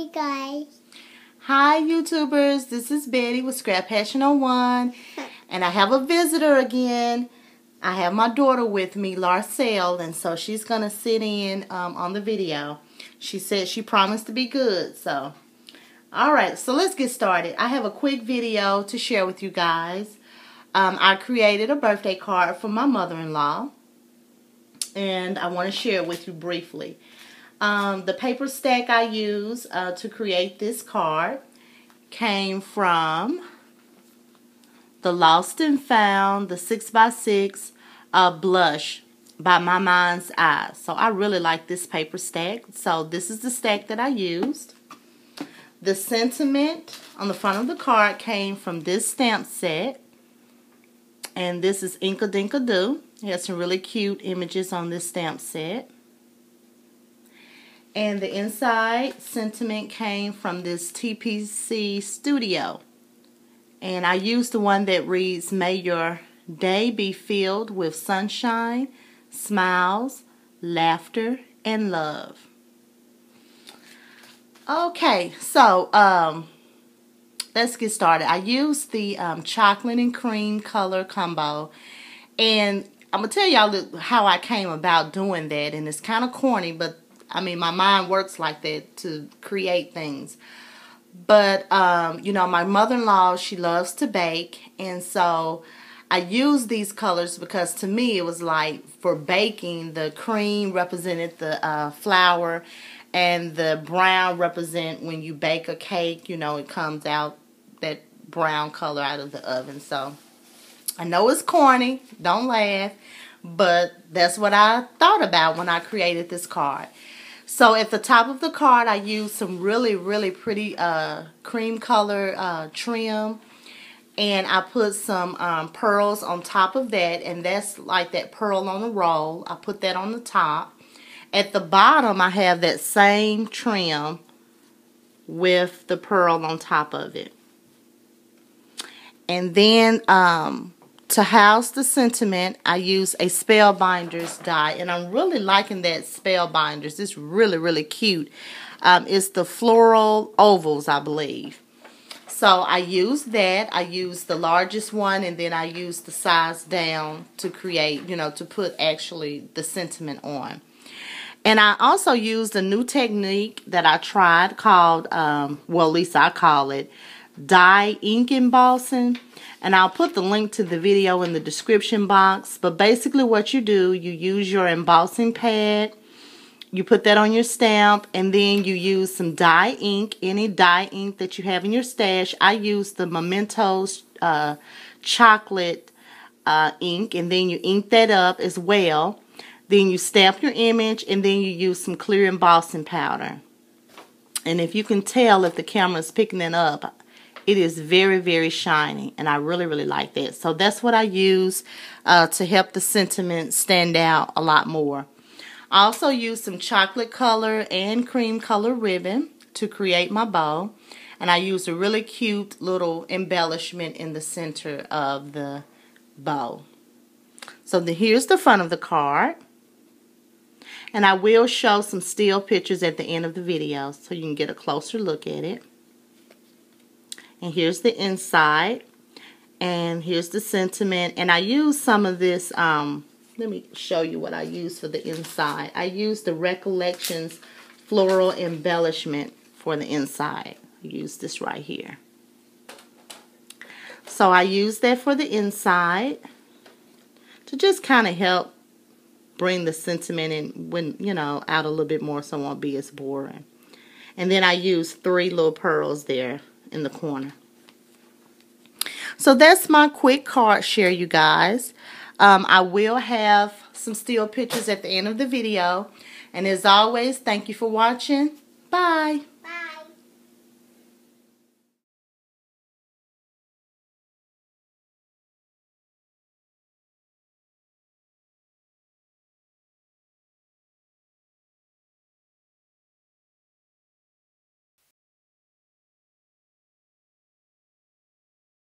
Hey guys. Hi YouTubers, this is Betty with Scrap Passion 01 and I have a visitor again. I have my daughter with me, Larcelle, and so she's going to sit in on the video. She said she promised to be good, so alright, so let's get started. I have a quick video to share with you guys. I created a birthday card for my mother-in-law and I want to share it with you briefly. The paper stack I used to create this card came from the Lost and Found, the 6x6 blush by My Mind's Eye. So I really like this paper stack. So this is the stack that I used. The sentiment on the front of the card came from this stamp set. And this is Ink-a-Dink-a-Doo. It has some really cute images on this stamp set. And the inside sentiment came from this TPC Studio. And I used the one that reads, "May your day be filled with sunshine, smiles, laughter, and love." Okay, so let's get started. I used the chocolate and cream color combo. And I'm going to tell y'all how I came about doing that. And it's kind of corny, but I mean, my mind works like that to create things. But, you know, my mother-in-law, she loves to bake. And so I use these colors because to me it was like for baking, the cream represented the flour and the brown represent when you bake a cake. You know, it comes out that brown color out of the oven. So I know it's corny. Don't laugh. But that's what I thought about when I created this card. So at the top of the card, I used some really, really pretty cream color trim. And I put some pearls on top of that. And that's like that pearl on a roll. I put that on the top. At the bottom, I have that same trim with the pearl on top of it. And then to house the sentiment, I use a Spellbinders die, and I'm really liking that Spellbinders. It's really, really cute. It's the floral ovals, I believe. So I used that. I used the largest one, and then I used the size down to create, you know, to put actually the sentiment on. And I also used a new technique that I tried called, well, at least I call it, Dye Ink Embossing. And I'll put the link to the video in the description box. But basically what you do, you use your embossing pad. You put that on your stamp. And then you use some dye ink. Any dye ink that you have in your stash. I use the Mementos chocolate ink. And then you ink that up as well. Then you stamp your image. And then you use some clear embossing powder. And if you can tell if the camera is picking it up, it is very, very shiny, and I really, really like that. So that's what I use to help the sentiment stand out a lot more. I also use some chocolate color and cream color ribbon to create my bow. And I use a really cute little embellishment in the center of the bow. So here's the front of the card. And I will show some still pictures at the end of the video so you can get a closer look at it. And here's the inside. And here's the sentiment. And I use some of this, let me show you what I use for the inside. I use the Recollections floral embellishment for the inside. I use this right here. So I use that for the inside to just kind of help bring the sentiment in, when, you know, out a little bit more so it won't be as boring. And then I use 3 little pearls there in the corner. So that's my quick card share, you guys. I will have some still pictures at the end of the video. And as always, thank you for watching. Bye.